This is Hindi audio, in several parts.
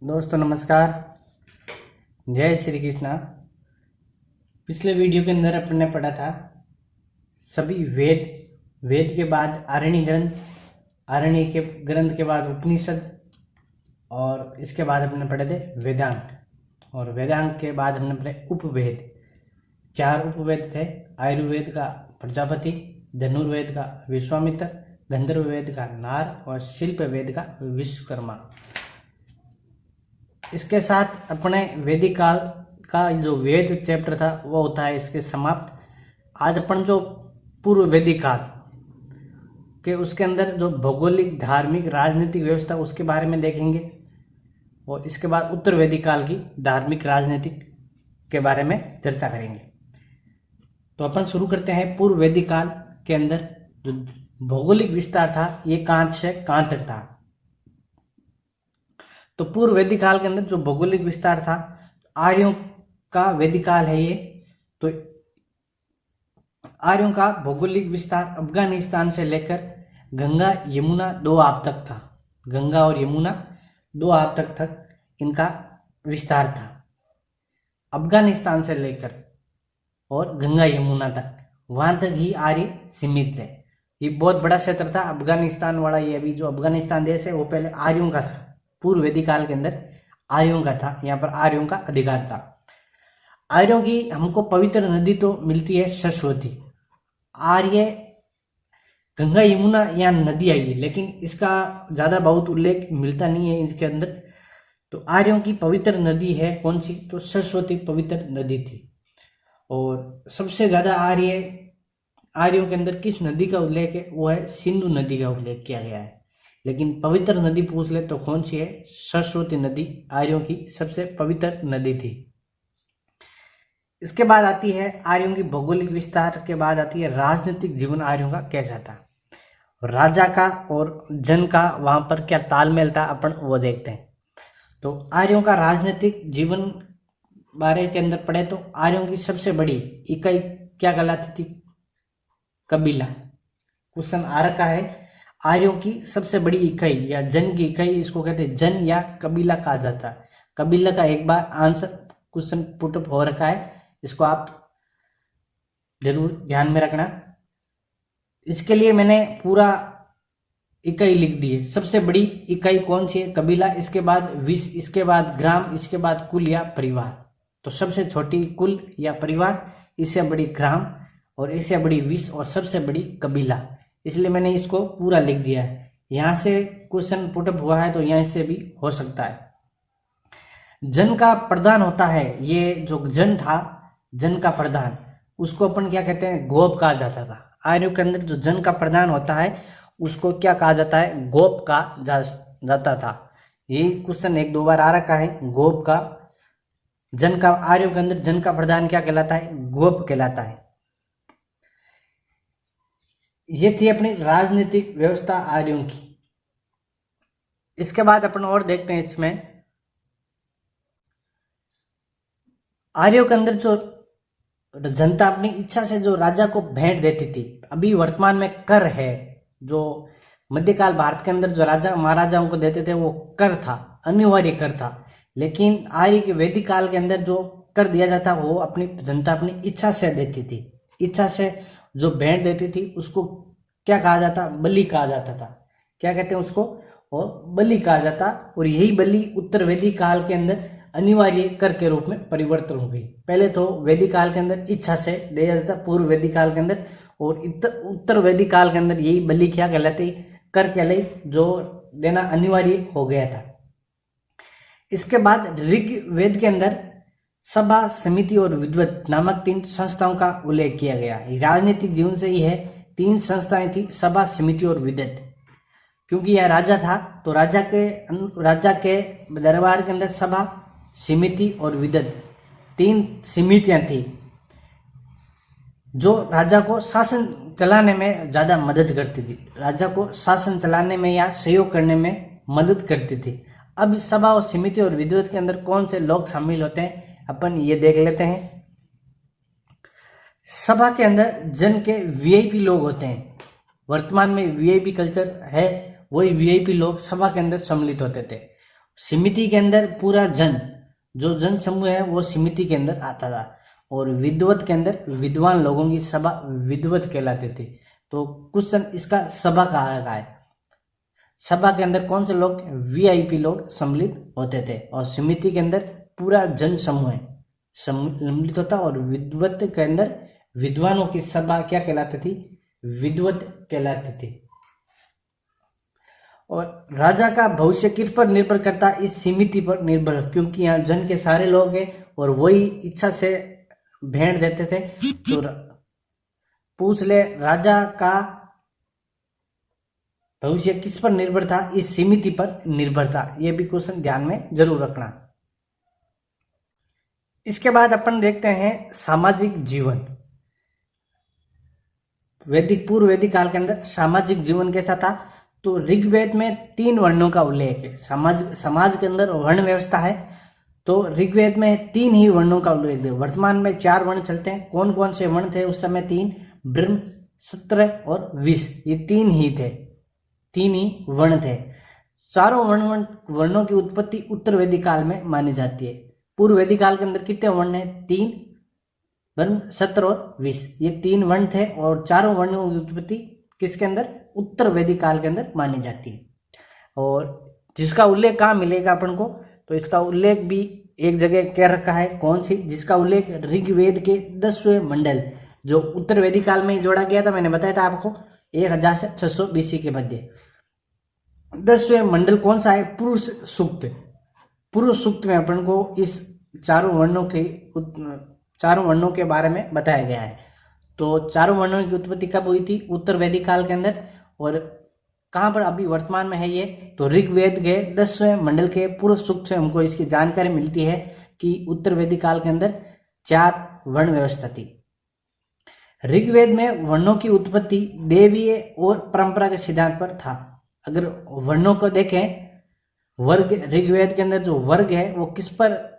दोस्तों नमस्कार, जय श्री कृष्णा। पिछले वीडियो के अंदर अपन ने पढ़ा था सभी वेद के बाद आरण्य के ग्रंथ के बाद उपनिषद, और इसके बाद अपने पढ़े थे वेदांत, और वेदांत के बाद हमने पढ़े उपवेद। 4 उपवेद थे। आयुर्वेद का प्रजापति, धनुर्वेद का विश्वामित्र, गंधर्व वेद का नार और शिल्प वेद का विश्वकर्मा। इसके साथ अपने वैदिक काल का जो वेद चैप्टर था वो होता है इसके समाप्त। आज अपन जो पूर्व वैदिक काल के उसके अंदर जो भौगोलिक, धार्मिक, राजनीतिक व्यवस्था उसके बारे में देखेंगे, और इसके बाद उत्तर वैदिक काल की धार्मिक, राजनीतिक के बारे में चर्चा करेंगे। तो अपन शुरू करते हैं। पूर्व वैदिक काल के अंदर जो भौगोलिक विस्तार था ये कहां से कहां तक था। तो पूर्व वैदिक काल के अंदर जो भौगोलिक विस्तार था, आर्यों का वैदिक काल है ये। तो आर्यों का भौगोलिक विस्तार अफगानिस्तान से लेकर गंगा यमुना दोआब तक था। गंगा और यमुना दोआब तक इनका विस्तार था। अफगानिस्तान से लेकर और गंगा यमुना तक, वहां तक ही आर्य सीमित थे। ये बहुत बड़ा क्षेत्र था अफगानिस्तान वाला। ये अभी जो अफगानिस्तान देश है वो पहले आर्यों का था। पूर्व वैदिक काल के अंदर आर्यों का था, यहाँ पर आर्यों का अधिकार था। आर्यों की हमको पवित्र नदी तो मिलती है सरस्वती। आर्य गंगा यमुना यहाँ नदी आई है, लेकिन इसका ज्यादा बहुत उल्लेख मिलता नहीं है इनके अंदर। तो आर्यों की पवित्र नदी है कौन सी? तो सरस्वती पवित्र नदी थी। और सबसे ज्यादा आर्यों के अंदर किस नदी का उल्लेख है? वो है सिंधु नदी का उल्लेख किया गया है। लेकिन पवित्र नदी पूछ ले तो कौन सी है? सरस्वती नदी आर्यों की सबसे पवित्र नदी थी। इसके बाद आती है आर्यों की भौगोलिक विस्तार के बाद आती है राजनीतिक जीवन आर्यों का कैसा था। राजा का और जन का वहां पर क्या तालमेल था, अपन वो देखते हैं। तो आर्यों का राजनीतिक जीवन बारे के अंदर पढ़े तो आर्यों की सबसे बड़ी इकाई क्या कहलाती थी? कबीला। क्वेश्चन आ रखा है, आर्यों की सबसे बड़ी इकाई या जन की इकाई, इसको कहते हैं जन या कबीला कहा जाता है। कबीला का एक बार आंसर क्वेश्चन पुटअप हो रखा है, इसको आप जरूर ध्यान में रखना। इसके लिए मैंने पूरा इकाई लिख दी है। सबसे बड़ी इकाई कौन सी है? कबीला, इसके बाद विश, इसके बाद ग्राम, इसके बाद कुल या परिवार। तो सबसे छोटी कुल या परिवार, इससे बड़ी ग्राम, और इससे बड़ी विश, और सबसे बड़ी कबीला। इसलिए मैंने इसको पूरा लिख दिया है। यहां से क्वेश्चन पुटअप हुआ है तो यहां से भी हो सकता है। जन का प्रधान होता है, ये जो जन था, जन का प्रधान, उसको अपन क्या कहते हैं? गोप कहा जाता था। आर्यों के अंदर जो जन का प्रधान होता है उसको क्या कहा जाता है? गोप कहा जाता था। ये क्वेश्चन 1-2 बार आ रखा है। गोप का, जन का, आर्यों के अंदर जन का प्रधान क्या कहलाता है? गोप कहलाता है। ये थी अपनी राजनीतिक व्यवस्था आर्यों की। इसके बाद अपन और देखते हैं इसमें आर्यों के अंदर जो जनता अपनी इच्छा से जो राजा को भेंट देती थी। अभी वर्तमान में कर है, जो मध्यकाल भारत के अंदर जो राजा महाराजाओं को देते थे वो कर था, अनिवार्य कर था। लेकिन आर्य के वैदिक काल के अंदर जो कर दिया जाता वो अपनी जनता अपनी इच्छा से देती थी। इच्छा से जो भेंट देती थी उसको क्या कहा जाता? बलि कहा जाता था। क्या कहते हैं उसको? और बलि कहा जाता। और यही बलि उत्तर वैदिक काल के अंदर अनिवार्य कर के रूप में परिवर्तन हो गई। पहले तो वैदिक काल के अंदर इच्छा से दिया जाता, पूर्व वैदिक काल के अंदर, और उत्तर वैदिक काल के अंदर यही बलि क्या कहलाती? कर कहलाई, जो देना अनिवार्य हो गया था। इसके बाद ऋग्वेद के अंदर सभा, समिति और विद्वत नामक 3 संस्थाओं का उल्लेख किया गया। राजनीतिक जीवन से ही है 3 संस्थाएं थी, सभा, समिति और विद्वत। क्योंकि यह राजा था तो राजा के दरबार के अंदर सभा, समिति और विद्वत 3 समितियां थी जो राजा को शासन चलाने में ज्यादा मदद करती थी। राजा को शासन चलाने में या सहयोग करने में मदद करती थी। अब इस सभा और समिति और विद्वत के अंदर कौन से लोग शामिल होते हैं अपन ये देख लेते हैं। सभा के अंदर जन के वीआईपी लोग होते हैं। वर्तमान में वीआईपी कल्चर है, वही वीआईपी लोग सभा के अंदर सम्मिलित होते थे। समिति के अंदर पूरा जन, जो जन समूह है वो समिति के अंदर आता था। और विद्वत के अंदर विद्वान लोगों की सभा विद्वत कहलाती थी। तो क्वेश्चन इसका सभा कहाँ का है। सभा के अंदर कौन से लोग, वीआईपी लोग सम्मिलित होते थे। और समिति के अंदर पूरा जन समूह सम्मिलित होता। और विद्वत के अंदर विद्वानों की सभा क्या कहलाती थी, विद्वत कहलाती थी। और राजा का भविष्य किस पर निर्भर करता, इस समिति पर निर्भर, क्योंकि यहाँ जन के सारे लोग हैं और वही इच्छा से भेंट देते थे। तो पूछ ले, राजा का भविष्य किस पर निर्भर था, इस समिति पर निर्भर था। यह भी क्वेश्चन ध्यान में जरूर रखना। इसके बाद अपन देखते हैं सामाजिक जीवन। वैदिक पूर्व वैदिक काल के अंदर सामाजिक जीवन कैसा था। तो ऋग्वेद में 3 वर्णों का उल्लेख है। समाज के अंदर वर्ण व्यवस्था है, तो ऋग्वेद में 3 ही वर्णों का उल्लेख है। वर्तमान में 4 वर्ण चलते हैं। कौन कौन से वर्ण थे उस समय? 3, ब्रह्म, क्षत्र और विश, ये 3 ही थे, 3 ही वर्ण थे। चारों वर्णों की उत्पत्ति उत्तर वैदिक काल में मानी जाती है। पूर्व वैदिक काल के अंदर कितने वर्ण हैं? 3, ब्रह्म, क्षत्र और विश, ये 3 वर्ण थे। और चारों वर्णों की उत्पत्ति किसके अंदर? उत्तर वैदिक काल के अंदर मानी जाती है। और जिसका उल्लेख कहाँ मिलेगा अपन को? तो इसका उल्लेख भी एक जगह कह रखा है। कौन सी? जिसका उल्लेख ऋग्वेद के 10वें मंडल, जो उत्तर वैदिक काल में जोड़ा गया था, मैंने बताया था आपको 1000 से 600 BC के मध्य। 10वें मंडल कौन सा है? पुरुष सूक्त। पुरुष सूक्त में अपन को इस चारों वर्णों के बारे में बताया गया है। तो चारों वर्णों की उत्पत्ति कब हुई थी? उत्तर वैदिक काल के अंदर। और कहाँ पर अभी वर्तमान में है ये? तो ऋग्वेद के 10वें मंडल के पूर्व सूक्त से हमको इसकी जानकारी मिलती है कि उत्तर वैदिक काल के अंदर 4 वर्ण व्यवस्था थी। ऋग्वेद में वर्णों की उत्पत्ति देवीय और परंपरा के सिद्धांत पर था। अगर वर्णों को देखें, वर्ग, ऋग्वेद के अंदर जो वर्ग है वो किस पर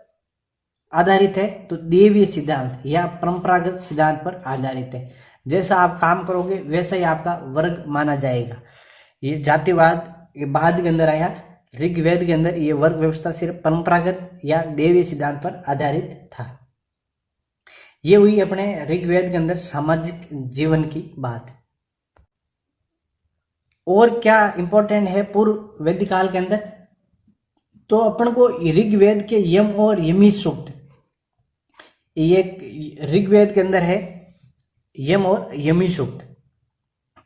आधारित है? तो देवीय सिद्धांत या परंपरागत सिद्धांत पर आधारित है। जैसा आप काम करोगे वैसा ही आपका वर्ग माना जाएगा। ये जातिवाद ये बाद के अंदर आया। ऋग्वेद के अंदर ये वर्ग व्यवस्था सिर्फ परंपरागत या देवीय सिद्धांत पर आधारित था। ये हुई अपने ऋग्वेद के अंदर सामाजिक जीवन की बात। और क्या इंपॉर्टेंट है पूर्व वैदिक काल के अंदर? तो अपन को ऋग्वेद के यम और यमी सूक्त, ये ऋग्वेद के अंदर है यम और यमी सूक्त।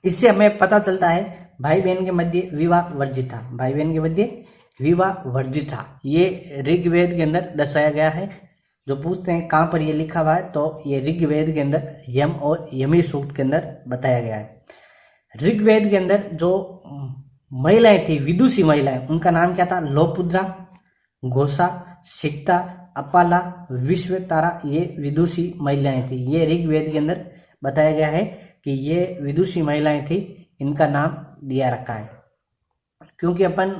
इससे हमें पता चलता है भाई बहन के मध्य विवाह वर्जित था। भाई बहन के मध्य विवाह वर्जित था, ये ऋग्वेद के अंदर दर्शाया गया है। जो पूछते हैं कहाँ पर ये लिखा हुआ है, तो ये ऋग्वेद के अंदर यम और यमी सूक्त के अंदर बताया गया है। ऋग्वेद के अंदर जो महिलाएं थी, विदुषी महिलाएं, उनका नाम क्या था? लोपुद्रा, घोषा, सिक्ता, अपाला, विश्वतारा, ये विदुषी महिलाएं थी। ये ऋग्वेद के अंदर बताया गया है कि ये विदुषी महिलाएं थी, इनका नाम दिया रखा है। क्योंकि अपन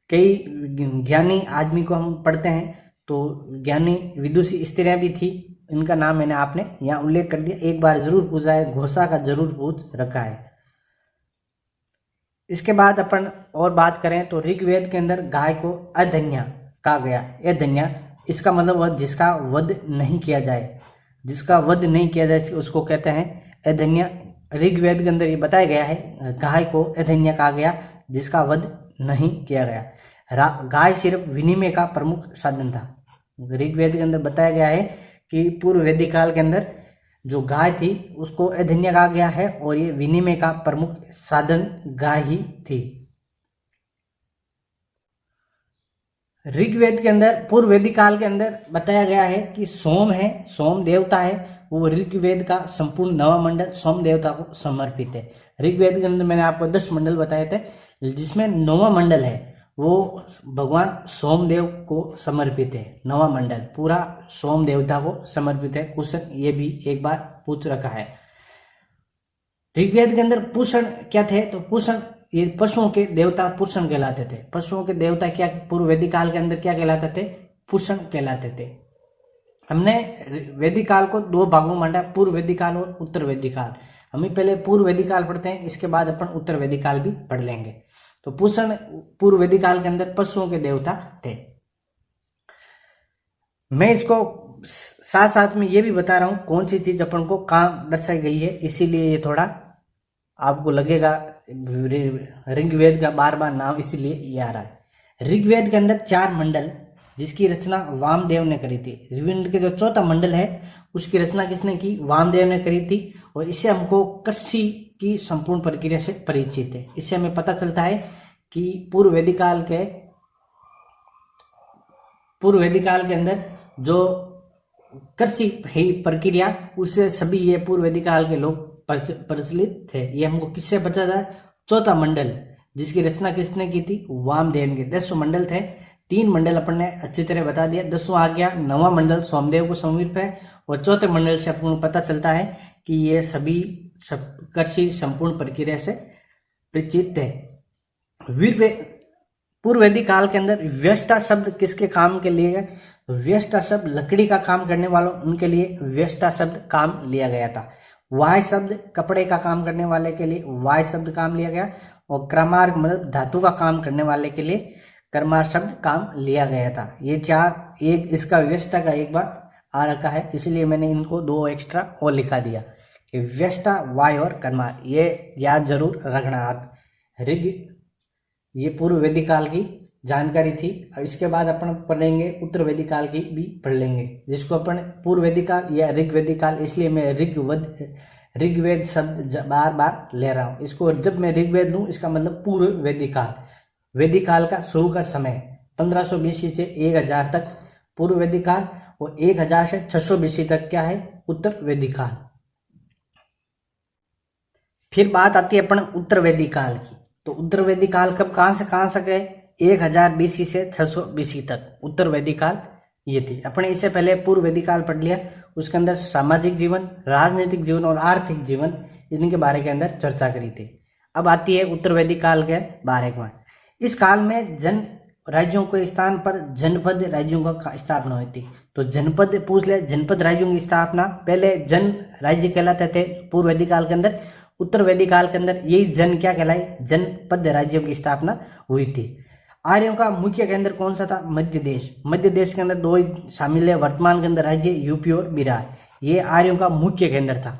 कई ज्ञानी आदमी को हम पढ़ते हैं, तो ज्ञानी विदुषी स्त्रियां भी थी, इनका नाम मैंने आपने यहाँ उल्लेख कर दिया। एक बार जरूर पूछा है, घोषा का जरूर पूछ रखा है। इसके बाद अपन और बात करें तो ऋग्वेद के अंदर गाय को अधन्या कहा गया। अधन्या इसका मतलब जिसका वध नहीं किया जाए, जिसका वध नहीं किया जाए उसको कहते हैं अधन्या। ऋग्वेद के अंदर ये बताया गया है गाय को अधन्या कहा गया जिसका वध नहीं किया गया। गाय सिर्फ विनिमय का प्रमुख साधन था। ऋग्वेद के अंदर बताया गया है कि पूर्व वैदिक काल के अंदर जो गाय थी उसको अधन्या कहा गया है और ये विनिमय का प्रमुख साधन गाय ही थी। ऋग्वेद के अंदर पूर्व वैदिक काल के अंदर बताया गया है कि सोम है, सोम देवता है, वो ऋग्वेद का संपूर्ण 9वां मंडल सोम देवता को समर्पित है। ऋग्वेद के अंदर मैंने आपको 10 मंडल बताए थे, जिसमें 9वां मंडल है वो भगवान सोमदेव को समर्पित है। 9वां मंडल पूरा सोम देवता को समर्पित है। क्वेश्चन ये भी एक बार पूछ रखा है। ऋग्वेद के अंदर पूषण क्या थे? तो पूषण ये पशुओं के देवता पूषण कहलाते थे। पशुओं के देवता क्या पूर्व वैदिक काल के अंदर क्या कहलाते थे? पूषण कहलाते थे। हमने वैदिक काल को 2 भागों में बांटा, पूर्व वैदिक काल और उत्तर वैदिक काल। हम पहले पूर्व वैदिक काल पढ़ते हैं, इसके बाद अपन उत्तर वैदिक काल भी पढ़ लेंगे। तो पूषण पूर्व वैदिक काल के अंदर पशुओं के देवता थे। मैं इसको साथ साथ में ये भी बता रहा हूं कौन सी चीज अपन को कहाँ दर्शाई गई है, इसीलिए ये थोड़ा आपको लगेगा ऋग्वेद का बार बार नाम इसीलिए ये आ रहा है। ऋग्वेद के अंदर 4 मंडल जिसकी रचना वामदेव ने करी थी। ऋग्वेद के जो चौथा मंडल है उसकी रचना किसने की? वामदेव ने करी थी। और इससे हमको कृषि की संपूर्ण प्रक्रिया से परिचित है। इससे हमें पता चलता है कि पूर्व वैदिक काल के अंदर जो कृषि प्रक्रिया उससे सभी ये पूर्व वैदिक काल के लोग प्रचलित थे। ये हमको किससे पता था? चौथा मंडल जिसकी रचना किसने की थी? वामदेव के। 10 मंडल थे, 3 मंडल अपन ने अच्छी तरह बता दिया। 10वां आ गया, 9वां मंडल सोमदेव को समर्पित है और चौथे मंडल से अपन को पता चलता है कि ये सभी कृषि संपूर्ण प्रक्रिया से परिचित थे। पूर्व वैदिक काल के अंदर व्यष्टा शब्द किसके काम के लिए गए? व्यष्टा शब्द लकड़ी का काम करने वालों उनके लिए व्यष्टा शब्द काम लिया गया था। वाय शब्द कपड़े का काम करने वाले के लिए वाय शब्द काम लिया गया और क्रमार्क मतलब धातु का काम करने वाले के लिए कर्मार शब्द काम लिया गया था। ये 4 एक इसका व्यष्टा का एक बार आ रखा है, इसलिए मैंने इनको 2 एक्स्ट्रा और लिखा दिया कि व्यष्टा वाय और कर्मार। ये याद जरूर रखना आप। ये पूर्व वैदिक काल की जानकारी थी। अब इसके बाद अपन पढ़ेंगे उत्तर वैदिक काल की भी पढ़ लेंगे, जिसको अपन पूर्व वैदिक काल या ऋग वैदिक काल, इसलिए मैं ऋग्वेद शब्द बार बार ले रहा हूँ। इसको जब मैं ऋग्वेद लूँ इसका मतलब पूर्व वैदिक काल। वैदिक काल का शुरू का समय 1500 BC से 1000 तक पूर्व वैदिक काल और 1000 से 600 BC तक क्या है? उत्तर वैदिक काल। फिर बात आती है अपन उत्तर वैदिक काल की। तो उत्तर वैदिक काल कब कहां से गए? 1000 BC से 600 BC तक उत्तर वैदिक काल ये थी। अपने इससे पहले पूर्व वैदिक काल पढ़ लिया, उसके अंदर सामाजिक जीवन, राजनीतिक जीवन और आर्थिक जीवन इनके बारे के अंदर चर्चा करी थी। अब आती है उत्तर वैदिक काल के बारे में। इस काल में जन राज्यों के स्थान पर जनपद राज्यों का स्थापना हुई थी। तो जनपद पूछ ले, जनपद राज्यों की स्थापना, पहले जन राज्य कहलाते थे पूर्व वैदिक काल के अंदर। उत्तर वैदिक काल के अंदर यही जन क्या कहलाई? जनपद राज्यों की स्थापना हुई थी। आर्यों का मुख्य केंद्र कौन सा था? मध्य देश। मध्य देश के अंदर 2 ही शामिल है वर्तमान के अंदर राज्य यूपी और बिहार। ये आर्यों का मुख्य केंद्र था।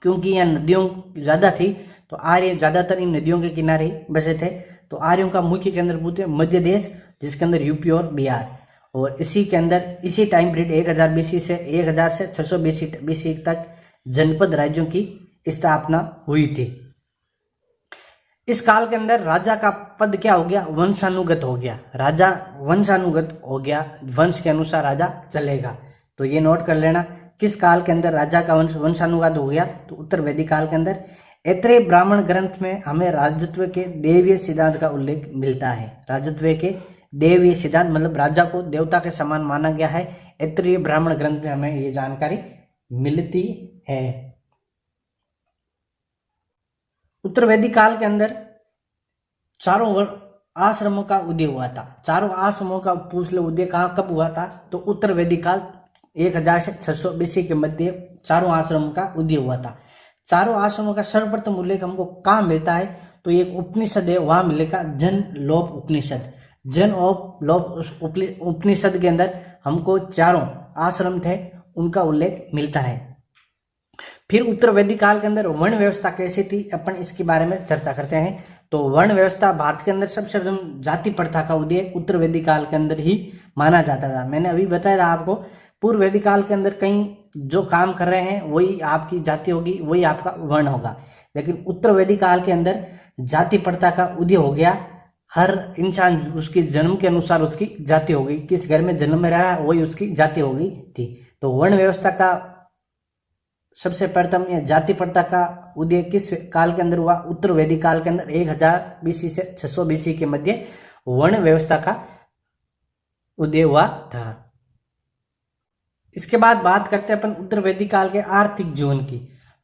क्योंकि यहाँ नदियों ज्यादा थी तो आर्य ज्यादातर इन नदियों के किनारे बसे थे। तो आर्यों का मुख्य केंद्र पूछते मध्य देश, जिसके अंदर यूपी और बिहार। और इसी के अंदर इसी टाइम पीरियड 1000 BC से 1000 से 600 BC तक जनपद राज्यों की स्थापना हुई थी। इस काल के अंदर राजा का पद क्या हो गया? वंशानुगत हो गया। राजा वंशानुगत हो गया, वंश के अनुसार राजा चलेगा। तो ये नोट कर लेना, किस काल के अंदर राजा का वंशानुगत हो गया? तो उत्तर वैदिक काल के अंदर। ऐत्रेय ब्राह्मण ग्रंथ में हमें राजत्व के देवीय सिद्धांत का उल्लेख मिलता है। राजत्व के देवीय सिद्धांत मतलब राजा को देवता के समान माना गया है। ऐत्रेय ब्राह्मण ग्रंथ में हमें ये जानकारी मिलती है। उत्तर वैदिक काल के अंदर चारों आश्रमों का उदय हुआ था। चारों आश्रमों का पूछ लो उदय कब हुआ था? तो उत्तर वैदिक काल 1000 से 600 BC के मध्य चारों आश्रमों का उदय हुआ था। चारों आश्रमों का सर्वप्रथम उल्लेख हमको कहाँ मिलता है? तो एक उपनिषद है, वहां मिलेगा जन लोप उपनिषद। जन लोप उपनिषद के अंदर हमको चारों आश्रम थे उनका उल्लेख मिलता है। फिर उत्तर वैदिक काल के अंदर वर्ण व्यवस्था कैसी थी, अपन इसके बारे में चर्चा करते हैं। तो वर्ण व्यवस्था भारत के अंदर सबसे प्रथम जाति प्रथा का उदय उत्तर वैदिक काल के अंदर ही माना जाता था। मैंने अभी बताया था आपको, पूर्व वैदिक काल के अंदर कहीं जो काम कर रहे हैं वही आपकी जाति होगी, वही आपका वर्ण होगा। लेकिन उत्तर वैदिक काल के अंदर जाति प्रथा का उदय हो गया। हर इंसान उसके जन्म के अनुसार उसकी जाति होगी, किस घर में जन्म में रहा है वही उसकी जाति होगी थी। तो वर्ण व्यवस्था का सबसे प्रथम या जाति प्रथा का उदय किस काल के अंदर हुआ? उत्तर वैदिक काल के अंदर 1000 BC से 600 BC के मध्य वर्ण व्यवस्था का उदय हुआ था। इसके बाद बात करते हैं अपन उत्तर वैदिक काल के आर्थिक जीवन की।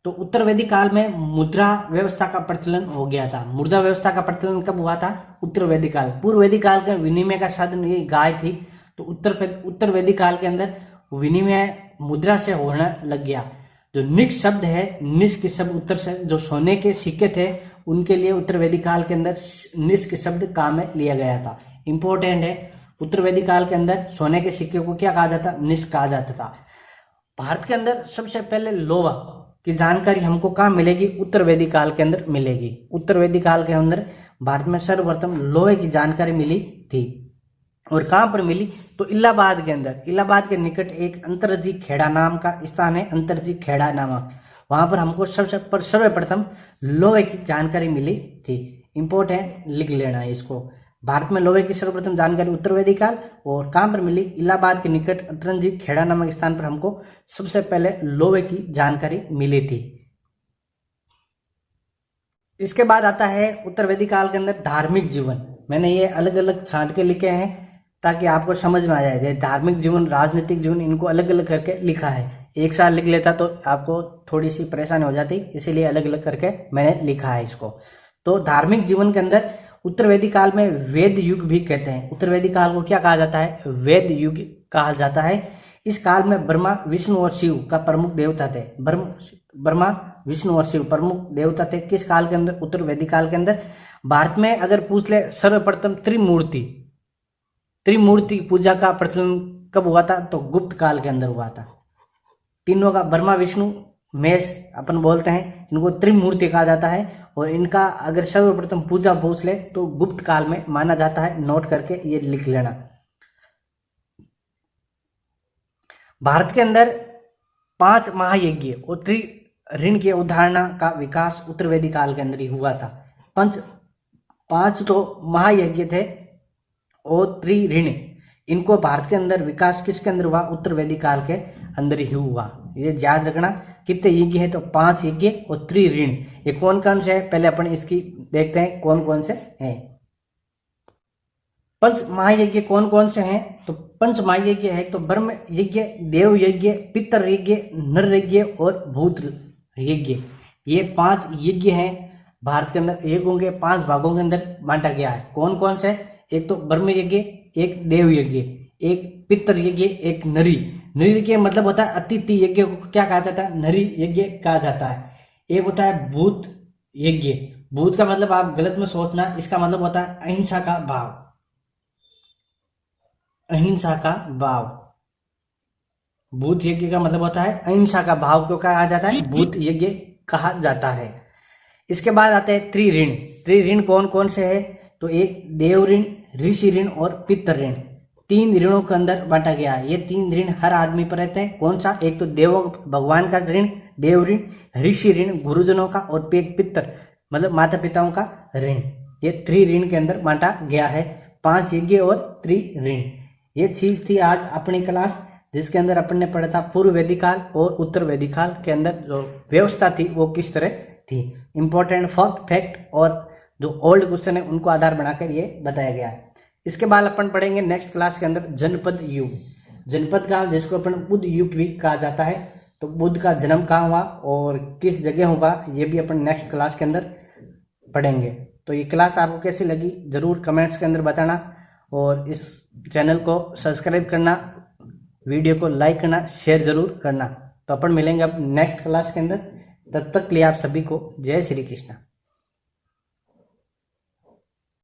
तो उत्तर वैदिक काल में मुद्रा व्यवस्था का प्रचलन हो गया था। मुद्रा व्यवस्था का प्रचलन कब हुआ था? उत्तर वैदिक काल। पूर्व वैदिक काल के विनिमय का साधन ये गाय थी। तो उत्तर वैदिक काल के अंदर विनिमय मुद्रा से होने लग गया। जो निक शब्द है, निष्क शब्द उत्तर से जो सोने के सिक्के थे उनके लिए उत्तर वैदिक काल के अंदर निष्क शब्द काम में लिया गया था। इंपॉर्टेंट है, उत्तर वैदिक काल के अंदर सोने के सिक्के को क्या कहा जाता, निष्क कहा जाता था। भारत के अंदर सबसे पहले लोहा की जानकारी हमको कहाँ मिलेगी, उत्तर वैदिक काल के अंदर मिलेगी। उत्तर वैदिक काल के अंदर भारत में सर्वप्रथम लोहे की जानकारी मिली थी। और कहाँ पर मिली, तो इलाहाबाद के अंदर, इलाहाबाद के निकट एक अंतरजी खेड़ा नाम का स्थान है, अंतरजी खेड़ा नामक, वहां पर हमको सर्वप्रथम लोहे की जानकारी मिली थी। इंपॉर्टेंट, लिख लेना है इसको। भारत में लोहे की सर्वप्रथम जानकारी उत्तर वैदिक काल, और कहां पर मिली, इलाहाबाद के निकट अंतरजी खेड़ा नामक स्थान पर हमको सबसे पहले लोहे की जानकारी मिली थी। इसके बाद आता है उत्तर वैदिक काल के अंदर धार्मिक जीवन। मैंने ये अलग अलग छांट के लिखे हैं ताकि आपको समझ में आ जाए। धार्मिक जीवन, राजनीतिक जीवन, इनको अलग अलग करके लिखा है। एक साथ लिख लेता तो आपको थोड़ी सी परेशानी हो जाती, इसीलिए अलग अलग करके मैंने लिखा है इसको। तो धार्मिक जीवन के अंदर उत्तर वैदिक काल में वेद युग भी कहते हैं। उत्तर वैदिक काल को क्या कहा जाता है, वेद युग कहा जाता है। इस काल में ब्रह्मा, विष्णु और शिव का प्रमुख देवता थे। ब्रह्मा, विष्णु और शिव प्रमुख देवता थे। किस काल के अंदर, उत्तर वैदिक काल के अंदर। भारत में अगर पूछ ले, सर्वप्रथम त्रिमूर्ति पूजा का प्रचलन कब हुआ था, तो गुप्त काल के अंदर हुआ था। तीनों का, ब्रह्मा, विष्णु, महेश अपन बोलते हैं, इनको त्रिमूर्ति कहा जाता है। और इनका अगर सर्वप्रथम पूजा पूछ ले तो गुप्त काल में माना जाता है। नोट करके ये लिख लेना। भारत के अंदर 5 महायज्ञ और त्रिऋण के उदाहरण का विकास उत्तर वैदिक काल के अंदर ही हुआ था। 5 तो महायज्ञ थे और त्रिऋण, इनको भारत के अंदर विकास किसके अंदर हुआ, उत्तर वैदिक काल के अंदर ही हुआ। ये याद रखना। कितने यज्ञ है, तो 5 यज्ञ और त्रिऋण। ये कौन कौन से है, पहले अपन इसकी देखते हैं कौन कौन से हैं। पंच महायज्ञ कौन कौन से हैं, तो पंच महायज्ञ है तो ब्रह्म यज्ञ, देव यज्ञ, पितर यज्ञ, नर यज्ञ और भूत यज्ञ। ये 5 यज्ञ हैं भारत के अंदर। यज्ञों के 5 भागों के अंदर बांटा गया है। कौन कौन से, एक तो ब्रह्म यज्ञ, एक देव यज्ञ, एक पितर यज्ञ, एक नरी। नरी के मतलब होता है अतिथि यज्ञ को क्या कहा जाता है, नरी यज्ञ कहा जाता है। एक होता है भूत यज्ञ। भूत का मतलब आप गलत में सोचना, इसका मतलब होता है अहिंसा का भाव, अहिंसा का भाव। भूत यज्ञ का मतलब होता है अहिंसा का भाव, क्यों कहा जाता है, भूत यज्ञ कहा जाता है। इसके बाद आते हैं त्रिऋण। त्रिऋण कौन कौन से है, तो एक देव ऋण, ऋषि ऋण और पितर ऋण। 3 ऋणों के अंदर बांटा गया है। ये 3 ऋण हर आदमी पर रहते हैं। कौन सा, एक तो देवों भगवान का ऋण, देव ऋण, ऋषि ऋण गुरुजनों का, और पितर मतलब माता पिताओं का ऋण। ये त्रिऋण के अंदर बांटा गया है। 5 यज्ञ और त्रिऋण। ये चीज थी आज अपनी क्लास, जिसके अंदर अपन ने पढ़ा था पूर्व वैदिक काल और उत्तर वैदिक काल के अंदर जो व्यवस्था थी वो किस तरह थी। इंपॉर्टेंट फैक्ट और जो ओल्ड क्वेश्चन है उनको आधार बनाकर ये बताया गया है। इसके बाद अपन पढ़ेंगे नेक्स्ट क्लास के अंदर जनपद युग। जनपद काल, जिसको अपन बुद्ध युग भी कहा जाता है। तो बुद्ध का जन्म कहाँ हुआ और किस जगह हुआ, ये भी अपन नेक्स्ट क्लास के अंदर पढ़ेंगे। तो ये क्लास आपको कैसी लगी जरूर कमेंट्स के अंदर बताना, और इस चैनल को सब्सक्राइब करना, वीडियो को लाइक करना, शेयर जरूर करना। तो अपन मिलेंगे अब नेक्स्ट क्लास के अंदर। तब तक के लिए आप सभी को जय श्री कृष्ण।